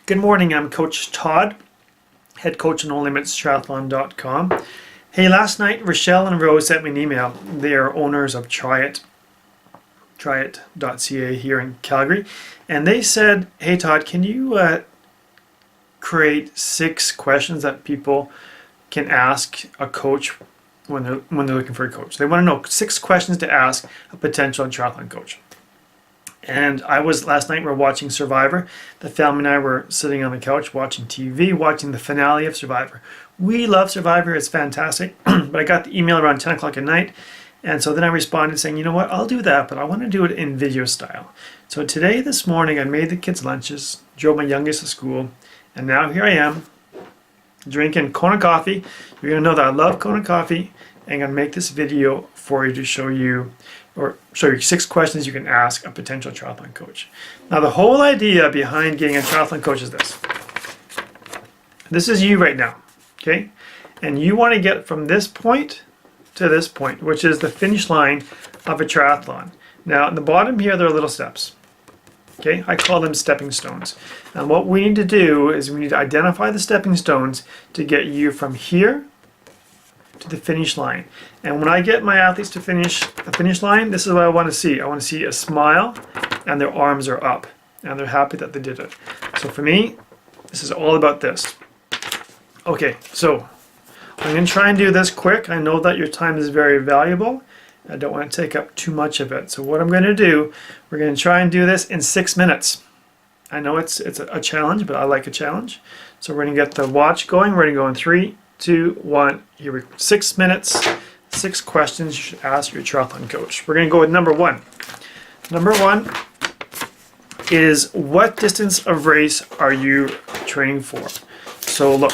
Good morning, I'm Coach Todd, head coach on NoLimitsTriathlon.com. Hey, last night Rochelle and Rose sent me an email. They are owners of Triat.ca here in Calgary. And they said, hey Todd, can you create 6 questions that people can ask a coach when they're looking for a coach? They want to know 6 questions to ask a potential triathlon coach. And last night we were watching Survivor. The family and I were sitting on the couch watching TV, watching the finale of Survivor. We love Survivor, it's fantastic. But I got the email around 10 o'clock at night. And so then I responded saying, you know what, I'll do that, but I want to do it in video style. So this morning, I made the kids' lunches, drove my youngest to school, and now here I am, drinking Kona coffee. You're going to know that I love Kona coffee, and I'm going to make this video for you to show you 6 questions you can ask a potential triathlon coach. Now, the whole idea behind getting a triathlon coach is this. This is you right now, okay? And you want to get from this point to this point, which is the finish line of a triathlon. Now, at the bottom here, there are little steps. Okay, I call them stepping stones. And what we need to do is we need to identify the stepping stones to get you from here to the finish line. And when I get my athletes to finish the finish line, this is what I want to see. I want to see a smile and their arms are up and they're happy that they did it. So for me, this is all about this. Okay, so I'm going to try and do this quick. I know that your time is very valuable. I don't want to take up too much of it. So what I'm going to do, we're going to try and do this in 6 minutes. I know it's a challenge, but I like a challenge. So we're going to get the watch going. We're going to go in 3, 2, 1. Here we go. 6 minutes, 6 questions you should ask your triathlon coach. We're going to go with number 1. Number 1 is, what distance of race are you training for? So look,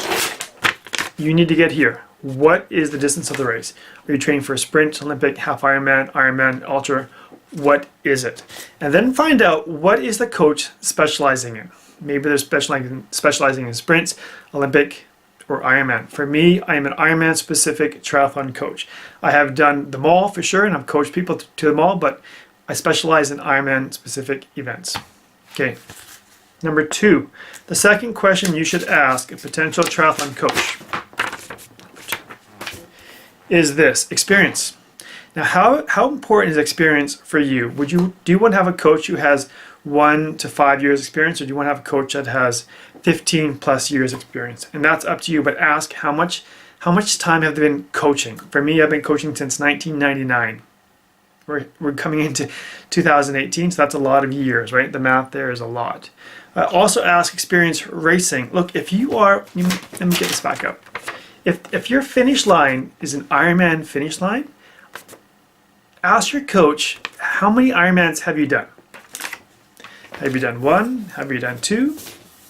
you need to get here. What is the distance of the race? Are you training for a sprint, Olympic, half Ironman, Ironman, ultra? What is it? And then find out, what is the coach specializing in? Maybe they're specializing in sprints, Olympic, or Ironman. For me, I am an Ironman specific triathlon coach. I have done them all for sure, and I've coached people to them all, but I specialize in Ironman specific events. Okay. Number 2, the second question you should ask a potential triathlon coach is this: experience. Now, how important is experience for you? Do you want to have a coach who has 1 to 5 years experience, or do you want to have a coach that has 15 plus years experience? And that's up to you, but ask how much time have they been coaching? For me, I've been coaching since 1999. We're coming into 2018, so that's a lot of years, right? The math there is a lot. Also ask experience racing. Look, if you are, let me get this back up. If your finish line is an Ironman finish line, ask your coach, how many Ironmans have you done? Have you done 1? Have you done 2?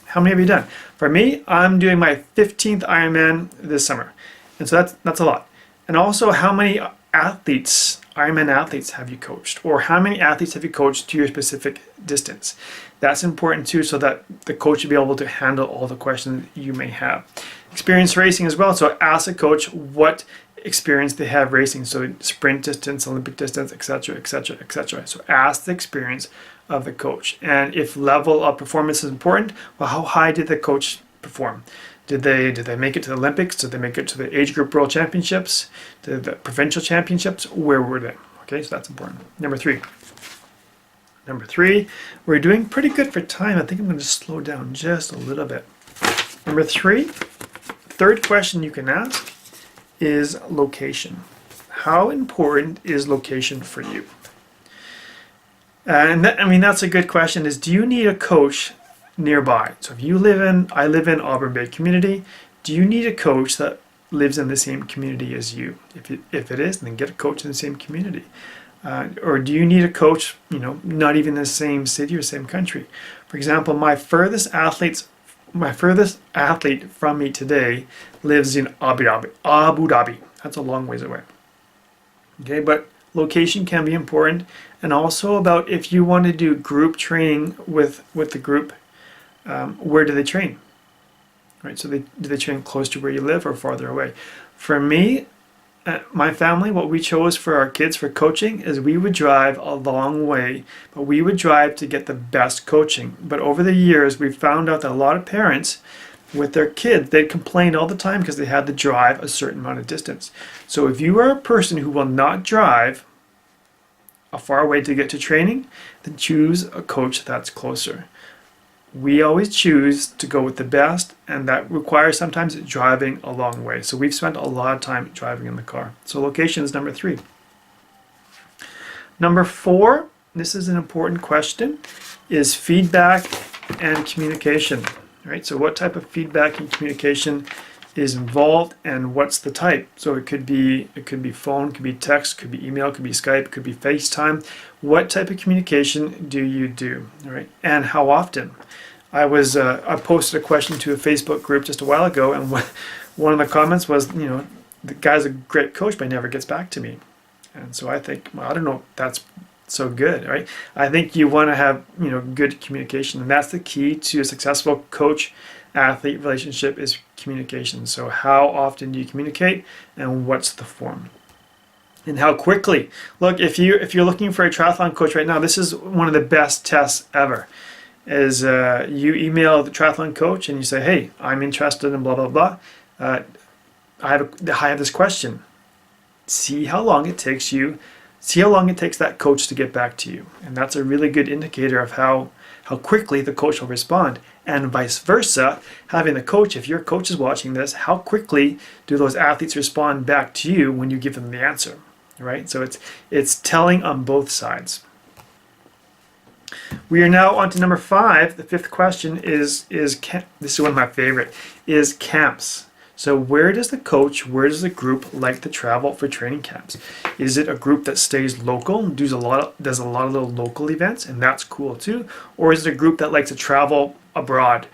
How many have you done? For me, I'm doing my 15th Ironman this summer. And so that's a lot. And also, how many athletes, Ironman athletes, have you coached? Or how many athletes have you coached to your specific distance? That's important too, so that the coach will be able to handle all the questions you may have. Experience racing as well. So ask a coach what experience they have racing. So sprint distance, Olympic distance, etc., etc., etc. So ask the experience of the coach. And if level of performance is important, well, how high did the coach perform? Did they make it to the Olympics? Did they make it to the age group world championships? The provincial championships? Where were they? Okay, so that's important. Number 3, we're doing pretty good for time. I think I'm going to slow down just a little bit. Number 3, third question you can ask is location. How important is location for you? And that's a good question, is, do you need a coach nearby? So if I live in Auburn Bay community, do you need a coach that lives in the same community as you? If it is, then get a coach in the same community. Or do you need a coach, not even in the same city or same country? For example, my furthest athlete from me today lives in Abu Dhabi. That's a long ways away. Okay, but location can be important, and also about if you want to do group training with the group, where do they train? Right, so do they train close to where you live or farther away? For me, my family, what we chose for our kids for coaching is we would drive a long way, but we would drive to get the best coaching. But over the years, we found out that a lot of parents with their kids, they complained all the time because they had to drive a certain amount of distance. So if you are a person who will not drive a far way to get to training, then choose a coach that's closer. We always choose to go with the best, and that requires sometimes driving a long way. So we've spent a lot of time driving in the car. So location is number 3. Number 4, this is an important question, is feedback and communication. Right? So what type of feedback and communication is involved, and what's the type? So it could be phone, could be text, could be email, could be Skype, could be FaceTime. What type of communication do you do? All right? And how often? I posted a question to a Facebook group just a while ago, and one of the comments was, the guy's a great coach, but he never gets back to me. And so I think, well, I don't know if that's so good, right? I think you want to have, good communication, and that's the key to a successful coach-athlete relationship is communication. So how often do you communicate, and what's the form? And how quickly? Look, if you're looking for a triathlon coach right now, this is one of the best tests ever. Is you email the triathlon coach and you say, hey, I'm interested in blah, blah, blah. I have this question. See how long it takes that coach to get back to you. And that's a really good indicator of how quickly the coach will respond. And vice versa, having the coach, if your coach is watching this, how quickly do those athletes respond back to you when you give them the answer, right? So it's telling on both sides. We are now on to number 5. The 5th question is this is one of my favorite, is camps. So where does the group like to travel for training camps? Is it a group that stays local and does a lot of little local events, and that's cool too? Or is it a group that likes to travel abroad?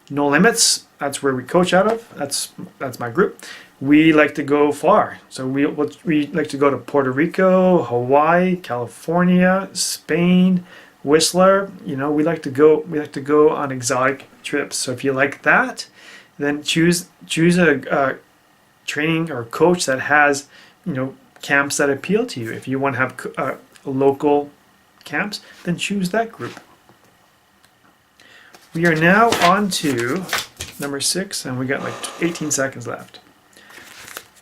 No Limits, that's where we coach out of. That's my group. We like to go far. So we like to go to Puerto Rico, Hawaii, California, Spain, Whistler. We like to go on exotic trips. So if you like that, then choose a training or coach that has camps that appeal to you. If you want to have local camps, then choose that group. We are now on to number 6, and we got like 18 seconds left.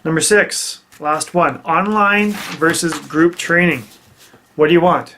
Number 6, last one, online versus group training. What do you want?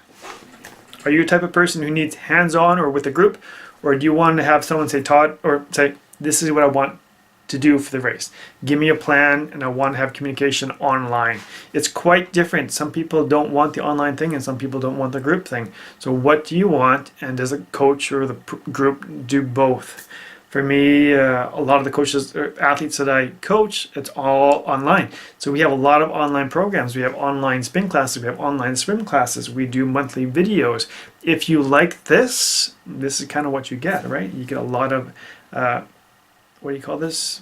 Are you a type of person who needs hands-on or with a group, or do you want to have someone say, Todd, or say, this is what I want to do for the race. Give me a plan, and I want to have communication online. It's quite different. Some people don't want the online thing, and some people don't want the group thing. So what do you want, and does a coach or the group do both? For me, a lot of the coaches or athletes that I coach, it's all online. So we have a lot of online programs. We have online spin classes. We have online swim classes. We do monthly videos. If you like this is kind of what you get, right? You get a lot of, what do you call this?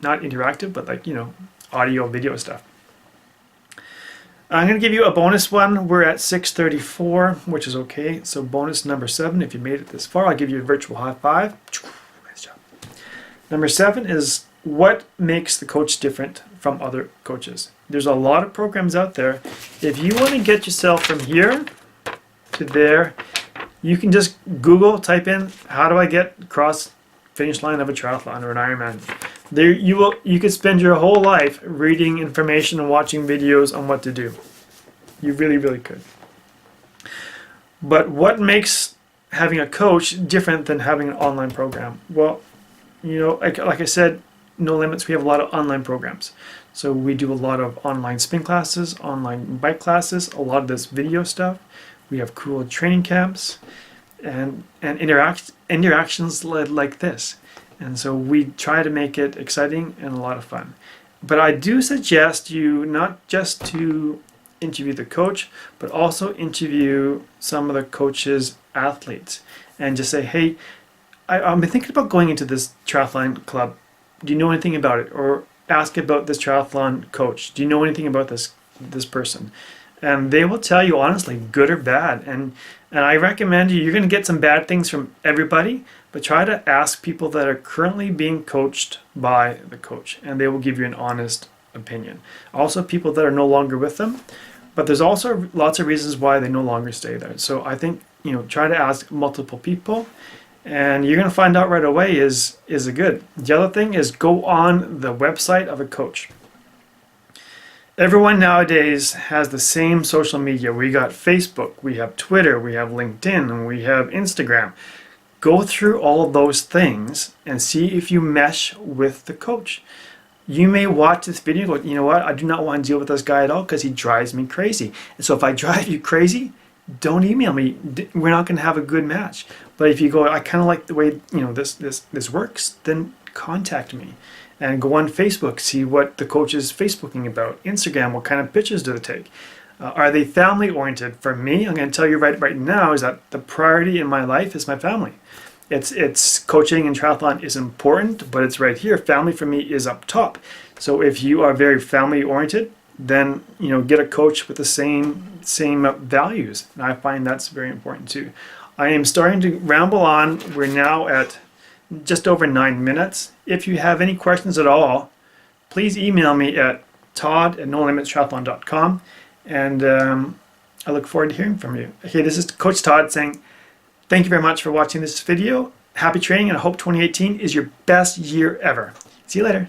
Not interactive, but like, audio, video stuff. I'm going to give you a bonus one. We're at 6:34, which is okay. So bonus number 7, if you made it this far, I'll give you a virtual high five. Nice job. Number 7 is what makes the coach different from other coaches. There's a lot of programs out there. If you want to get yourself from here to there, you can just Google, type in, how do I get across finish line of a triathlon or an Ironman. There you could spend your whole life reading information and watching videos on what to do. You really, really could. But what makes having a coach different than having an online program? Well, like I said, No Limits, we have a lot of online programs. So we do a lot of online spin classes, online bike classes, a lot of this video stuff. We have cool training camps and interactions like this. And so we try to make it exciting and a lot of fun. But I do suggest you not just to interview the coach, but also interview some of the coach's athletes and just say, hey, I'm thinking about going into this triathlon club. Do you know anything about it? Or ask about this triathlon coach. Do you know anything about this person? And they will tell you honestly, good or bad. And I recommend you're going to get some bad things from everybody, but try to ask people that are currently being coached by the coach, and they will give you an honest opinion. Also, people that are no longer with them, but there's also lots of reasons why they no longer stay there. So I think, try to ask multiple people, and you're going to find out right away is it good. The other thing is go on the website of a coach. Everyone nowadays has the same social media. We got Facebook, we have Twitter, we have LinkedIn, and we have Instagram. Go through all of those things and see if you mesh with the coach. You may watch this video and go, you know what, I do not want to deal with this guy at all because he drives me crazy. And so if I drive you crazy, don't email me. We're not going to have a good match. But if you go, I kind of like the way this works, then contact me. And go on Facebook, see what the coach is Facebooking about. Instagram, what kind of pictures do they take? Are they family oriented? For me, I'm going to tell you right now is that the priority in my life is my family. It's coaching and triathlon is important, but it's right here. Family for me is up top. So if you are very family oriented, then get a coach with the same values. And I find that's very important too. I am starting to ramble on. We're now at just over 9 minutes. If you have any questions at all, please email me at todd@nolimitstriathlon.com, and I look forward to hearing from you. Okay, this is Coach Todd saying thank you very much for watching this video. Happy training, and I hope 2018 is your best year ever. See you later.